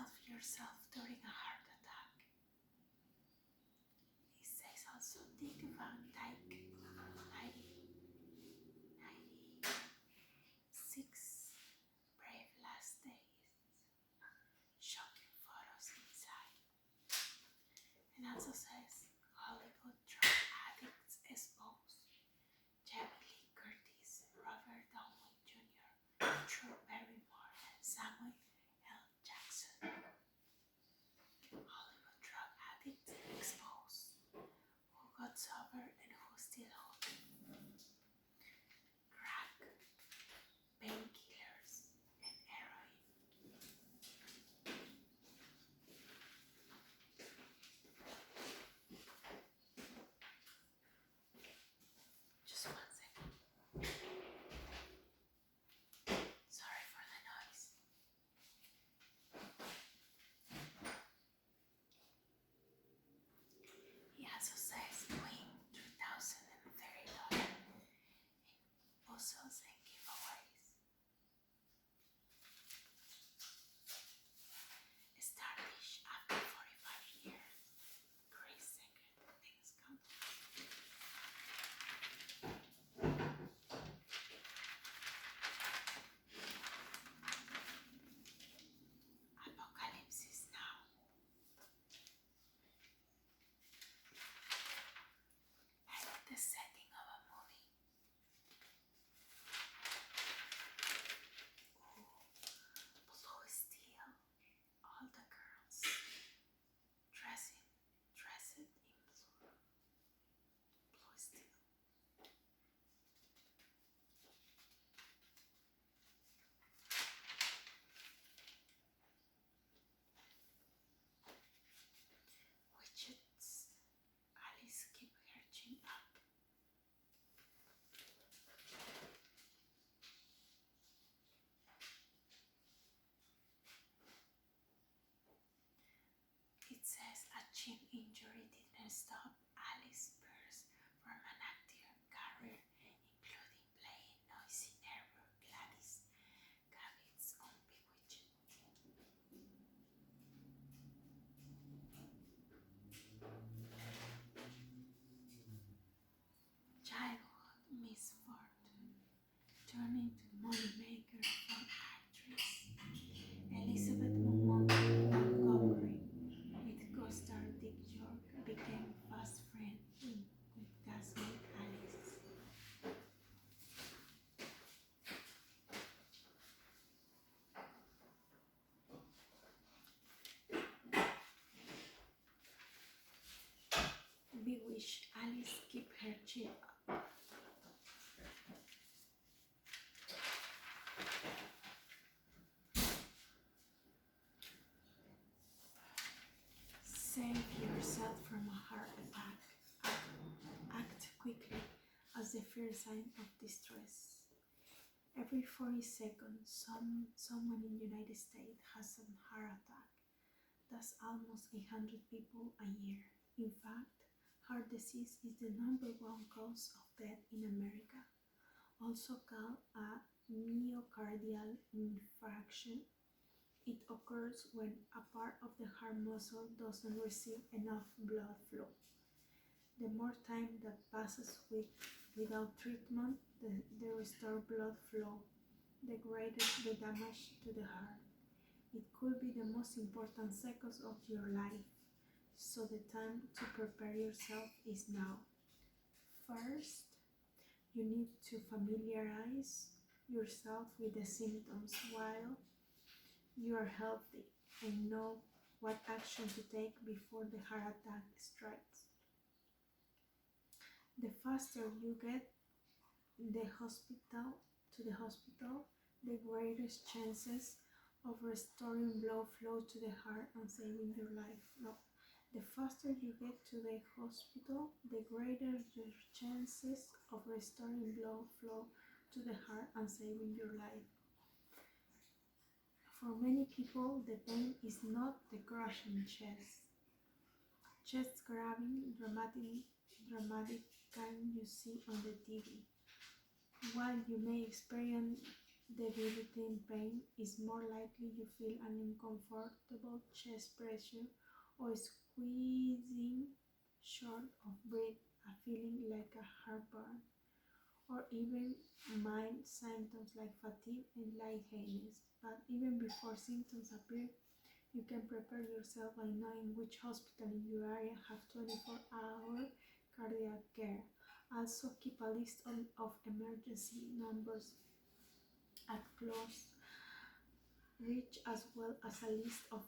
self yourself during a heart attack. It says also think about like 96 brave last days, shocking photos inside. And also says Hollywood drug addicts exposed. Jamie Lee Curtis, Robert Downey Jr., Drew Barrymore, and Samuel L. Jackson. Hollywood drug addicts exposed. Who got sober and who still holding. Crack, painkillers, and heroin. Just 1 second. Sorry for the noise. He also says win $3,030 in puzzles and giveaways. Stardish after 45 years. Great second things come. Apocalypse Now. And the setting of a movie. Blue Steel. All the girls dressed in blue. Blue Steel. Widgets. Alice keep her chin up. It says a chin injury didn't stop Alice Pierce from an acting career, including playing noisy neighbor Gladys Gavitz's on Bewitched. Childhood misfortune turned into moneymaker for actress Elizabeth Montgomery with co-star Dick York became fast friends with castmate Alice. Bewitched. Alice keep her chin up. Save yourself from a heart attack. Act quickly as the first sign of distress. Every 40 seconds, someone in the United States has a heart attack. That's almost 800 people a year. In fact, heart disease is the #1 cause of death in America, also called a myocardial infarction. It occurs when a part of the heart muscle doesn't receive enough blood flow. The more time that passes without treatment, the restored blood flow, the greater the damage to the heart. It could be the most important seconds of your life, so the time to prepare yourself is now. First, you need to familiarize yourself with the symptoms while you are healthy and know what action to take before the heart attack strikes. The faster you get the hospital the greatest chances of restoring blood flow to the heart and saving your life. No, the faster you get to the hospital, the greater your chances of restoring blood flow to the heart and saving your life. For many people, the pain is not the crushing chest grabbing, dramatic kind you see on the TV. While you may experience debilitating pain, is more likely you feel an uncomfortable chest pressure or squeezing short of breath, a feeling like a heartburn, or even mild symptoms like fatigue and lightheadedness. But even before symptoms appear, you can prepare yourself by knowing which hospital in your area have 24-hour cardiac care. Also, keep a list of emergency numbers at close reach, as well as a list of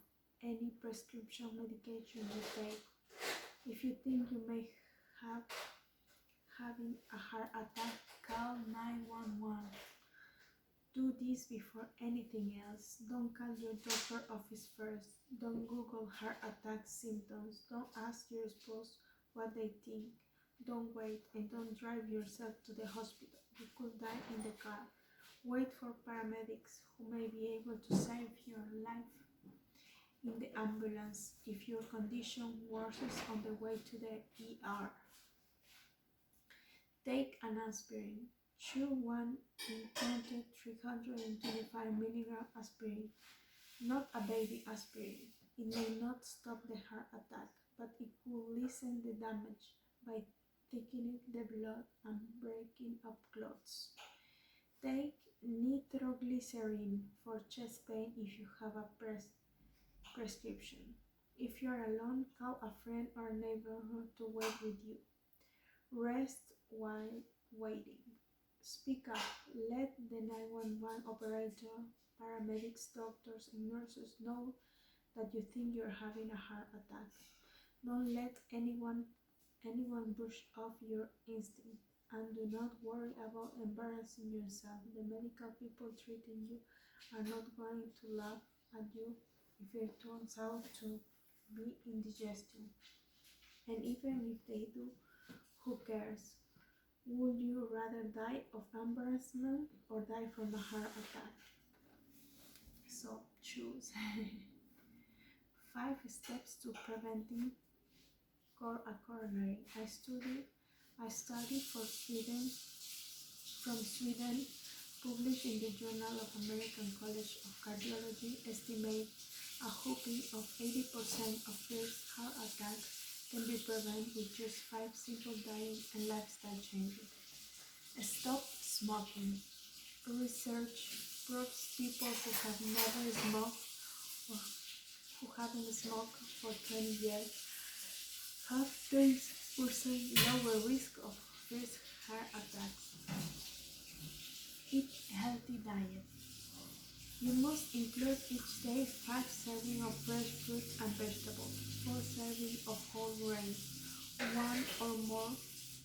any prescription medication you take. If you think you may have having a heart attack, call 911. Do this before anything else. Don't call your doctor office first. Don't Google heart attack symptoms. Don't ask your spouse what they think. Don't wait, and don't drive yourself to the hospital. You could die in the car. Wait for paramedics who may be able to save your life in the ambulance if your condition worsens on the way to the ER. Take an aspirin. Chew one implanted 325 mg aspirin, not a baby aspirin. It may not stop the heart attack, but it could lessen the damage by thickening the blood and breaking up clots. Take nitroglycerin for chest pain if you have a prescription. If you are alone, call a friend or neighbor to wait with you. Rest while waiting. Speak up. Let the 911 operator, paramedics, doctors, and nurses know that you think you're having a heart attack. Don't let anyone brush off your instinct, and do not worry about embarrassing yourself. The medical people treating you are not going to laugh at you if it turns out to be indigestion. And even if they do, who cares? Would you rather die of embarrassment or die from a heart attack? So choose. 5 steps to preventing a coronary. I studied from Sweden, published in the Journal of American College of Cardiology, estimate a whopping of 80% of first heart attacks can be prevented with just 5 simple diet and lifestyle changes. Stop smoking. Research proves people who have never smoked or who haven't smoked for 20 years have 30% lower risk of first heart attacks. Eat healthy diet. You must include each day 5 servings of fresh fruits and vegetables, 4 servings of whole grains, 1 or more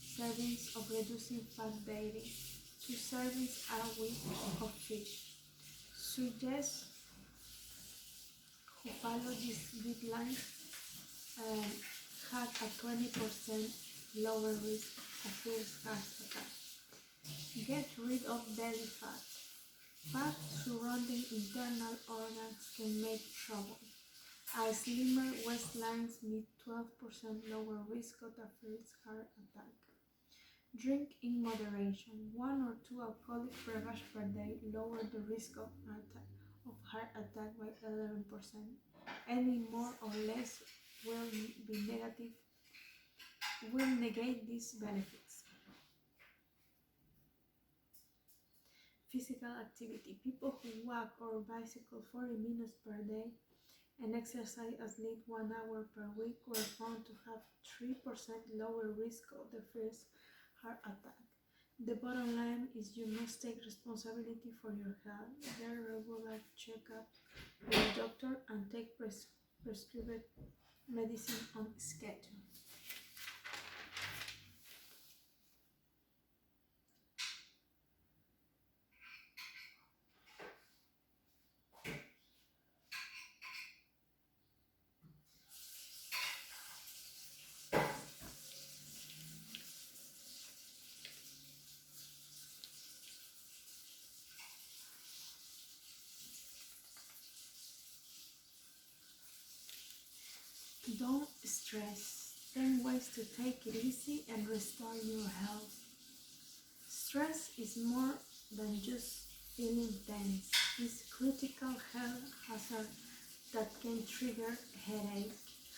servings of reducing fat daily, 2 servings a week of fish. Suggest who follow these guidelines have a 20% lower risk of first heart attack. Get rid of belly fat. Fat surrounding internal organs can make trouble. A slimmer waistline means 12% lower risk of a first heart attack. Drink in moderation. 1 or 2 alcoholic beverages per day lower the risk of heart attack by 11%. Any more or less will negate these benefits. Physical activity. People who walk or bicycle 40 minutes per day and exercise at least 1 hour per week were found to have 3% lower risk of the first heart attack. The bottom line is you must take responsibility for your health. Get a regular checkup with a doctor and take prescribed medicine on schedule. Don't stress. 10 ways to take it easy and restore your health. Stress is more than just feeling tense is critical health hazard that can trigger headache,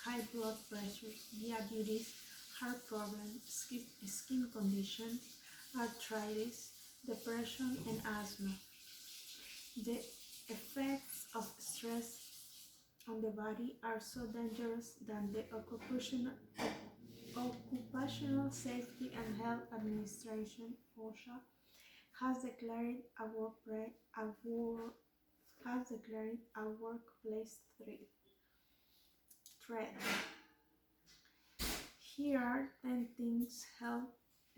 high blood pressure, diabetes, heart problems, skin conditions, arthritis, depression, and asthma. The effects of stress on the body are so dangerous that the Occupational Safety and Health Administration (OSHA) has declared a workplace threat. Here are 10 things health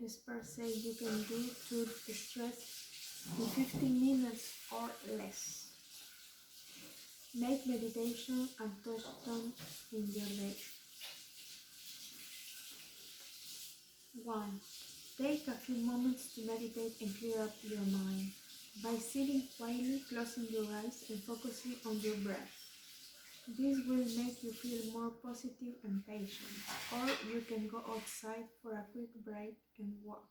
experts say you can do to stress in 15 minutes or less. Make meditation and touchstone in your day. 1. Take a few moments to meditate and clear up your mind by sitting quietly, closing your eyes, and focusing on your breath. This will make you feel more positive and patient. Or you can go outside for a quick break and walk.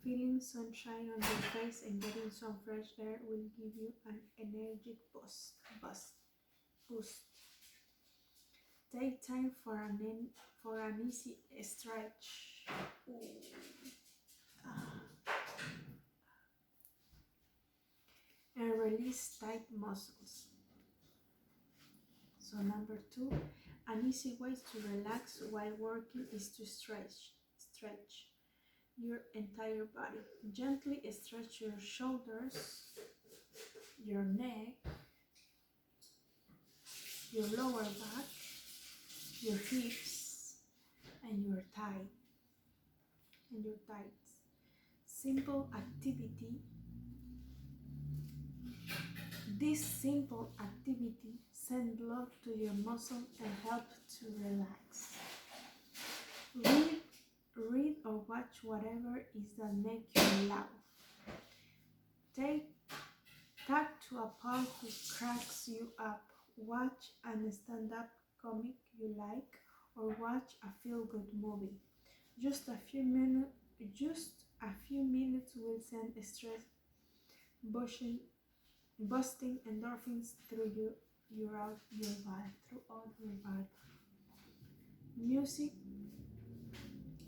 Feeling sunshine on your face and getting some fresh air will give you an energetic boost. Take time for an easy stretch. And release tight muscles. So number 2, an easy way to relax while working is to stretch your entire body. Gently stretch your shoulders, your neck, your lower back, your hips, and your thighs. Simple activity. This simple activity sends blood to your muscles and helps to relax. Read or watch whatever is that make you laugh. Talk to a pal who cracks you up. Watch a stand-up comic you like, or watch a feel-good movie. Just a few minutes will send stress busting endorphins throughout your body. Music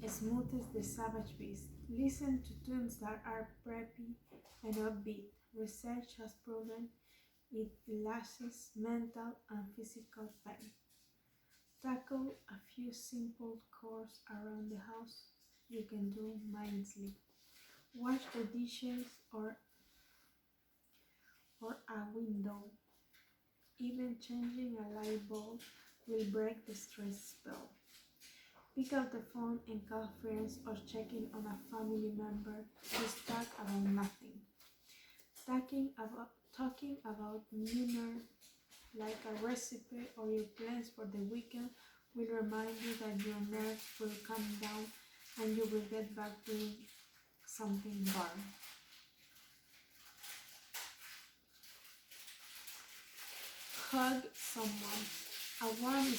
smoothes the savage beast. Listen to tunes that are preppy and upbeat. Research has proven it eases mental and physical pain. Tackle a few simple chores around the house you can do mindlessly. Wash the dishes or a window. Even changing a light bulb will break the stress spell. Pick up the phone and call friends or checking on a family member who's talk about nothing. Talking about dinner like a recipe or your plans for the weekend will remind you that your nerves will calm down and you will get back doing something warm. Hug someone. A warm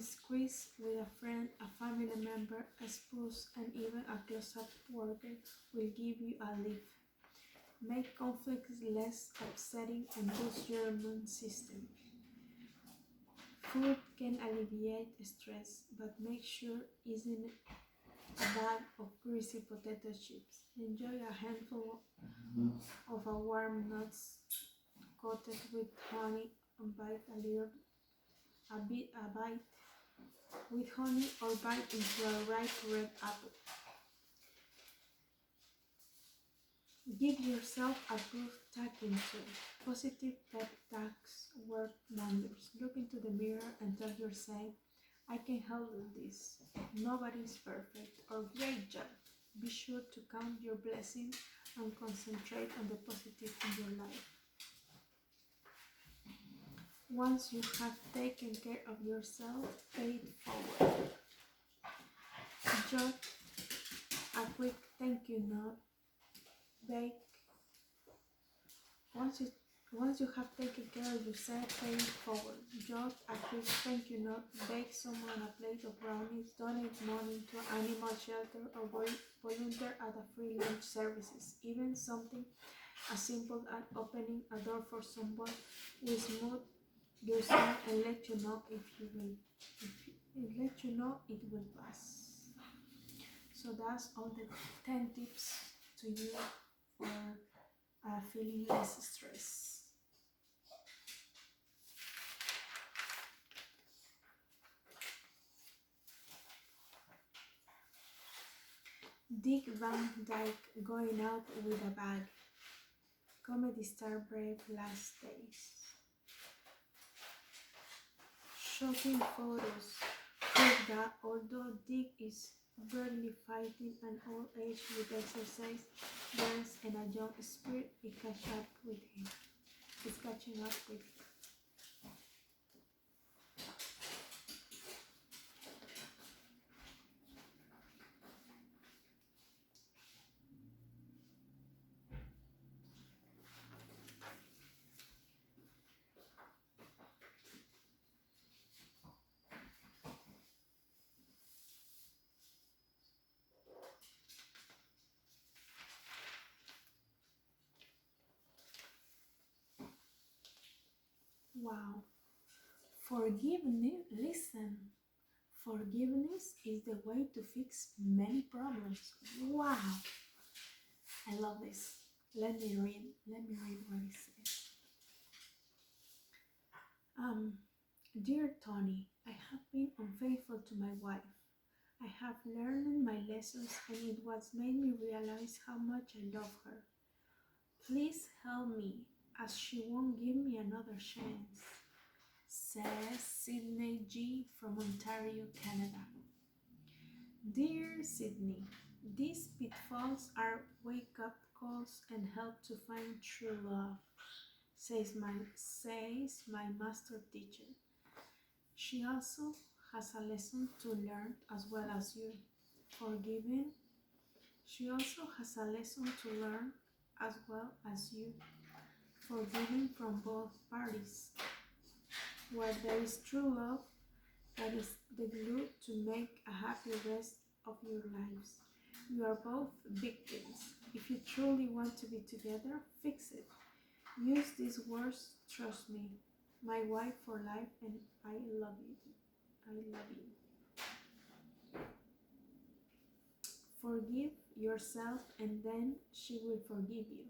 squeeze with a friend, a family member, a spouse, and even a close-up worker will give you a lift. Make conflicts less upsetting and boost your immune system. Food can alleviate stress, but make sure isn't a bag of greasy potato chips. Enjoy a handful of a warm nuts coated with honey and bite with honey or bite into a ripe red apple. Give yourself a good talking to. Positive pep talks work wonders. Look into the mirror and tell yourself, I can handle this. Nobody's perfect, or great job. Be sure to count your blessings and concentrate on the positive in your life. Once you have taken care of yourself, pay it forward. Jot a quick thank you note. Once you Once you have taken care of yourself, pay it forward. Jot a quick thank you note, bake someone a plate of brownies, donate money to an animal shelter, or volunteer at a free lunch services. Even something as simple as opening a door for someone will smooth your soul and let you know it will pass. So that's all the 10 tips to you for feeling less stress. Dick Van Dyke going out with a bag. Comedy star brave last days. Shocking photos prove that although Dick is barely fighting an old age with exercise, dance, and a young spirit, it catch up with him. It's catching up with him. Wow. Forgiveness is the way to fix many problems. Wow. I love this. Let me read what it says. Dear Tony, I have been unfaithful to my wife. I have learned my lessons and it was made me realize how much I love her. Please help me as she won't give me another chance, says Sydney G from Ontario, Canada. Dear Sydney, these pitfalls are wake-up calls and help to find true love, says my master teacher. She also has a lesson to learn as well as you. Forgiving. She also has a lesson to learn as well as you. Forgiving from both parties. Where there is true love, that is the glue to make a happy rest of your lives. You are both victims. If you truly want to be together, fix it. Use these words, trust me. My wife for life and I love you. I love you. Forgive yourself and then she will forgive you.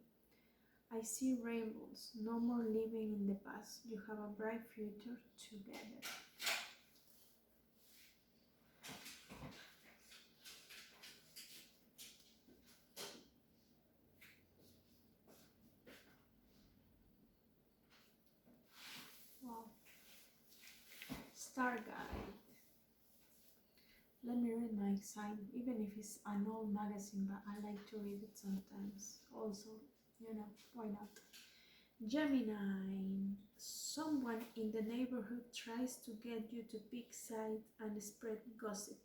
I see rainbows. No more living in the past. You have a bright future together. Wow. Star Guide. Let me read my sign, even if it's an old magazine, but I like to read it sometimes. Also, why not? Gemini. Someone in the neighborhood tries to get you to pick sides and spread gossip,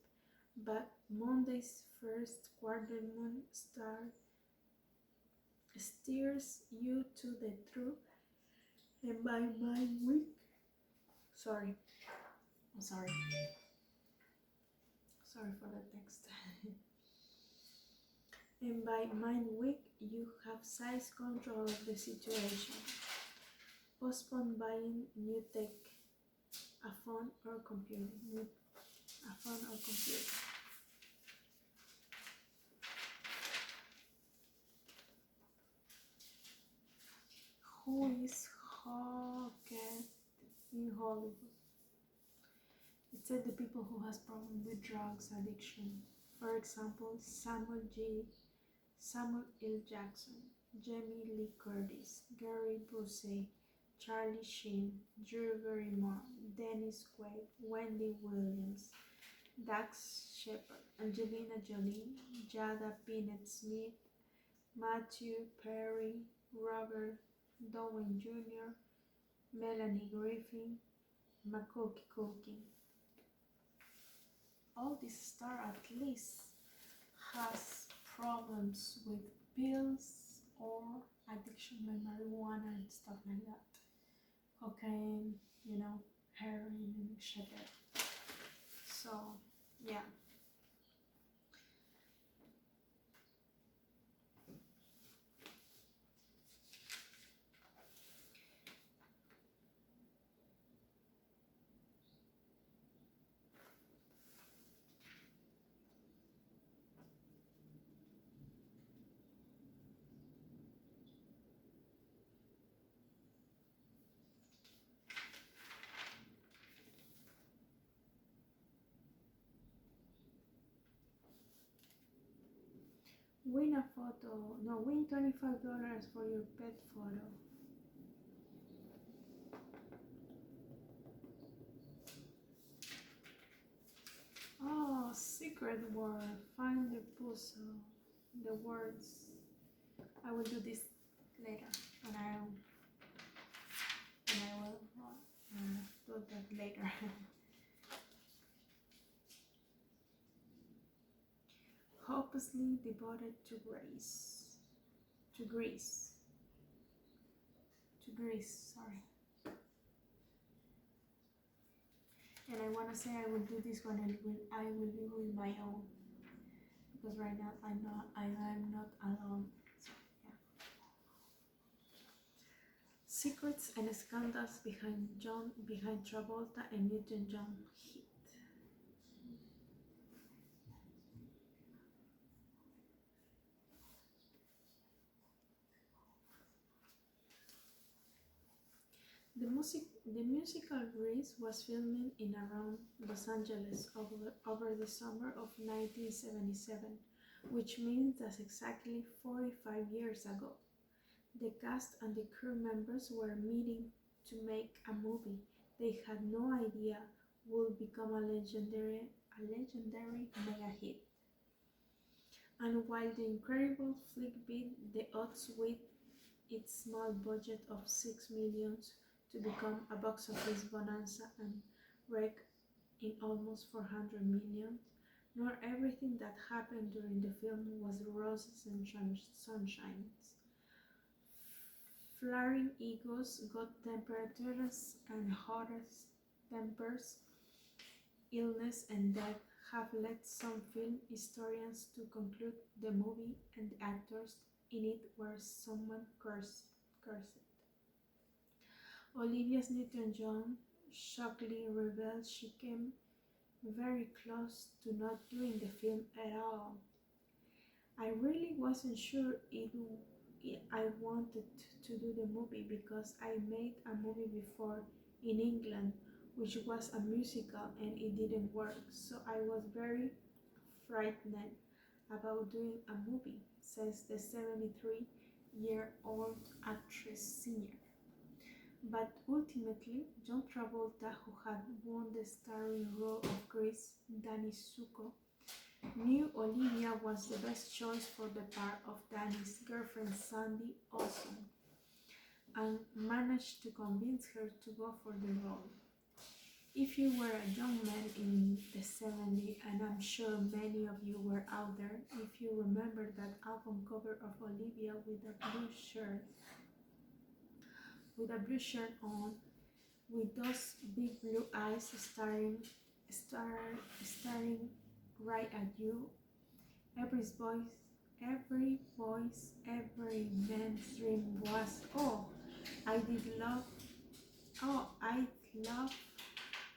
but Monday's first quarter moon star steers you to the truth, and by mind week. Sorry, I'm sorry. Sorry for the text. And by mind week, you have size control of the situation. Postpone buying new tech, a phone or computer. A phone or computer. Who is Hawkeye in Hollywood? It said the people who has problem with drugs addiction. For example, Samuel L. Jackson, Jamie Lee Curtis, Gary Busey, Charlie Sheen, Drew Barrymore, Dennis Quaid, Wendy Williams, Dax Shepard, Angelina Jolie, Jada Pinkett Smith, Matthew Perry, Robert Downey Jr., Melanie Griffin, Macaulay Culkin. All these stars at least has problems with pills or addiction like marijuana and stuff like that. Cocaine, heroin and sugar. So, yeah. Win a photo. No, win $25 for your pet photo. Oh, secret word. Find the puzzle. The words. I will do this later. And I will do that later. Hopelessly devoted to Grace. To Greece. To Greece, sorry. And I want to say I will do this when I will be with my own, because right now I'm not alone. So, yeah. Secrets and scandals behind Travolta and Newton-John hit. The musical Grease was filmed in around Los Angeles over the summer of 1977, which means that's exactly 45 years ago. The cast and the crew members were meeting to make a movie they had no idea would become a legendary mega hit. And while the incredible flick beat the odds with its small budget of $6 million to become a box office bonanza and rake in almost $400 million, not everything that happened during the film was roses and sunshines. Flaring egos, got temperatures, and hottest tempers, illness, and death have led some film historians to conclude the movie and the actors in it were somewhat cursed. Olivia Newton-John shockingly revealed she came very close to not doing the film at all. I really wasn't sure I wanted to do the movie because I made a movie before in England which was a musical and it didn't work, so I was very frightened about doing a movie, says the 73-year-old actress senior. But ultimately, John Travolta, who had won the starring role of Grease, Danny Zuko, knew Olivia was the best choice for the part of Danny's girlfriend Sandy Olson, and managed to convince her to go for the role. If you were a young man in the 70s, and I'm sure many of you were out there, if you remember that album cover of Olivia with a blue shirt on, with those big blue eyes staring right at you, every man's dream was, I'd love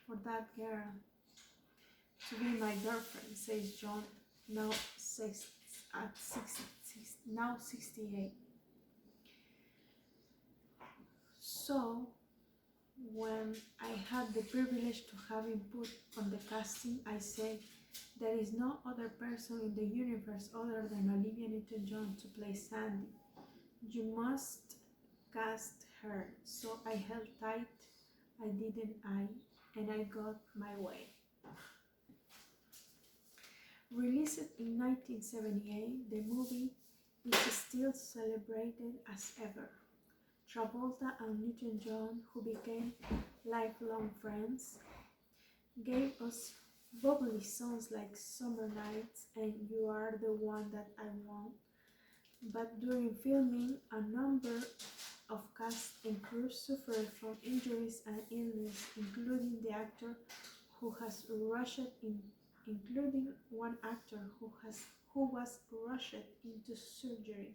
for that girl to be my girlfriend, says John, now 68. So, when I had the privilege to have him put on the casting, I said, there is no other person in the universe other than Olivia Newton-John to play Sandy. You must cast her. So I held tight, and I got my way. Released in 1978, the movie is still celebrated as ever. Travolta and Newton-John, who became lifelong friends, gave us bubbly songs like Summer Nights and You Are the One That I Want, but during filming, a number of cast and crew suffered from injuries and illness, including the actor who has rushed in, including one actor who was rushed into surgery.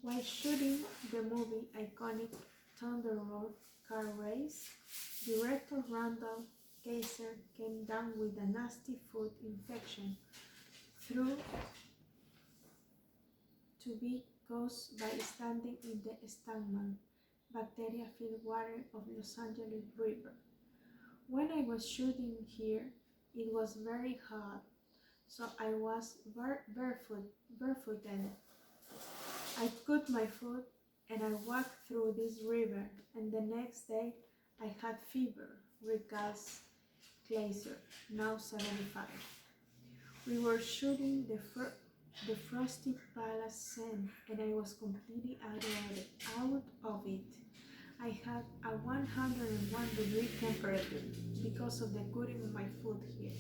While shooting the movie iconic Thunder Road car race, director Randall Kaiser came down with a nasty food infection through to be caused by standing in the stagnant, bacteria-filled water of Los Angeles River. When I was shooting here, it was very hot, so I was barefooted. I cut my foot and I walked through this river, and the next day I had fever, recalls Glazer, now 75. We were shooting the Frosty Palace scene, and I was completely out of it. I had a 101-degree temperature because of the cutting of my foot here.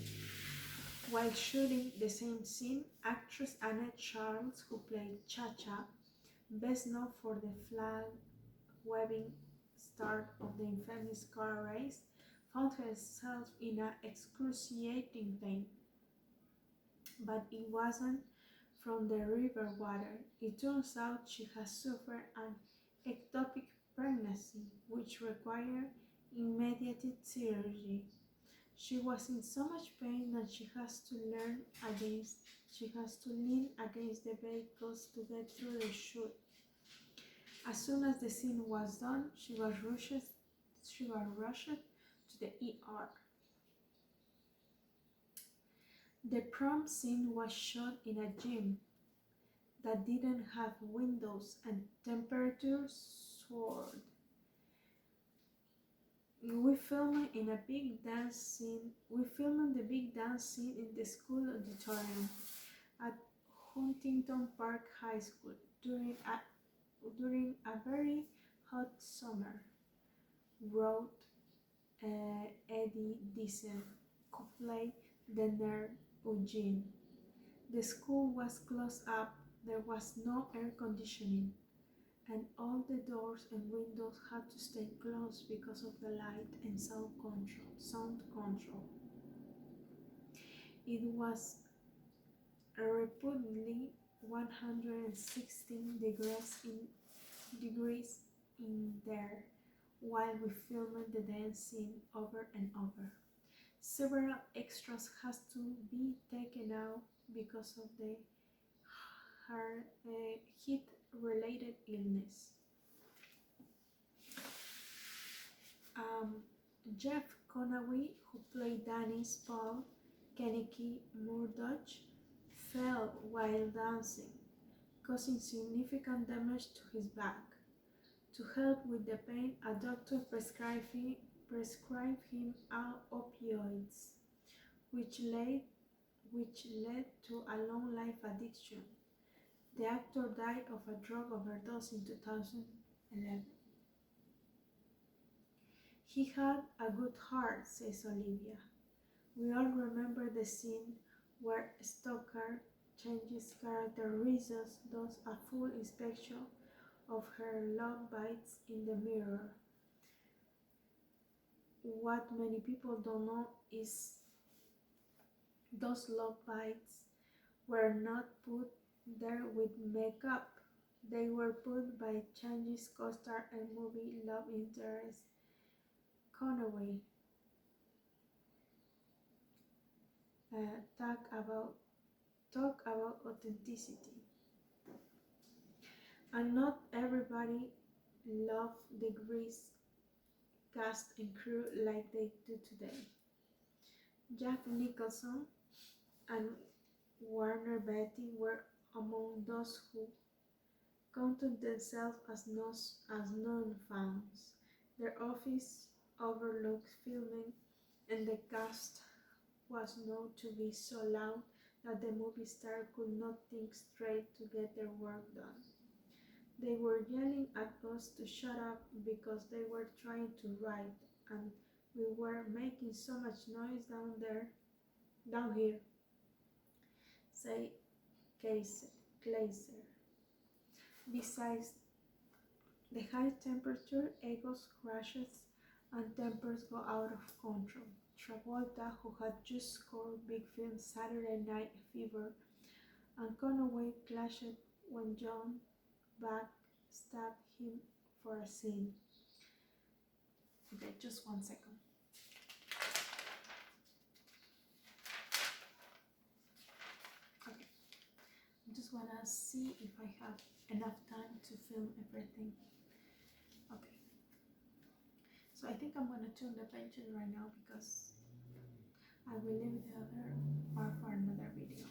While shooting the same scene, actress Annette Charles, who played Cha-Cha, best known for the flag-waving start of the infamous car race, found herself in an excruciating pain. But it wasn't from the river water. It turns out she has suffered an ectopic pregnancy, which required immediate surgery. She was in so much pain that she has to lean against the vehicles to get through the shoot. As soon as the scene was done, she was rushed to the ER. The prom scene was shot in a gym that didn't have windows and temperature soared. We filmed the big dance scene in the school auditorium at Huntington Park High School during a very hot summer, wrote Eddie Deason, who played the nerd Eugene. The school was closed up, there was no air conditioning, and all the doors and windows had to stay closed because of the light and sound control. It was reportedly 116 degrees in there while we filmed the dance scene over and over. Several extras had to be taken out because of the heat-related illness. Jeff Conaway, who played Danny's Paul Kennedy Murdoch, fell while dancing, causing significant damage to his back. To help with the pain, a doctor prescribed him opioids, which led to a long life addiction. The actor died of a drug overdose in 2011. He had a good heart, says Olivia. We all remember the scene where Stoker changes character Rizos does a full inspection of her love bites in the mirror. What many people don't know is those love bites were not put there with makeup. They were put by Changi's co-star and movie love interest Conaway. Talk about authenticity. And not everybody loved the Grease cast and crew like they do today. Jack Nicholson and Warner Beatty were among those who counted themselves as non-fans. Their office overlooked filming, and the cast was known to be so loud that the movie star could not think straight to get their work done. They were yelling at us to shut up because they were trying to write, and we were making so much noise down here, say Glazer. Besides the high temperature, egos crashes and tempers go out of control. Travolta, who had just scored big film Saturday Night Fever, and Conaway clashed when John backstabbed him for a scene. Okay, just 1 second. Okay, I just wanna see if I have enough time to film everything. Okay, so I think I'm gonna tune the pension right now because I will leave the other part for another video.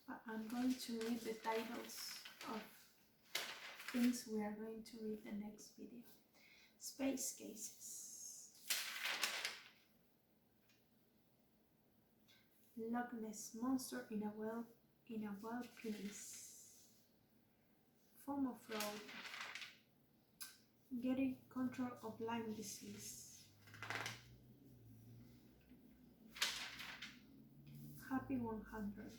But I'm going to read the titles of things we are going to read the next video. Space cases. Loch Ness monster in a well place. Form of fraud. Getting control of Lyme disease. Happy 100.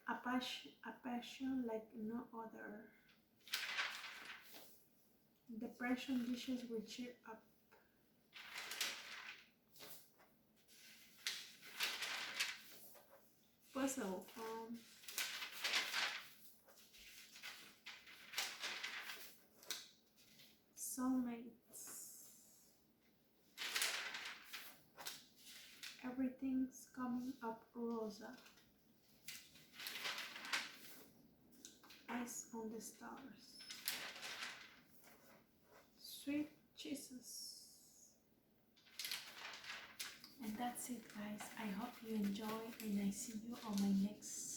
A passion like no other. Depression dishes will cheer up. Puzzle. Soulmates. Everything's coming up rosa. Eyes on the stars. Sweet Jesus. And that's it, guys. I hope you enjoy, and I see you on my next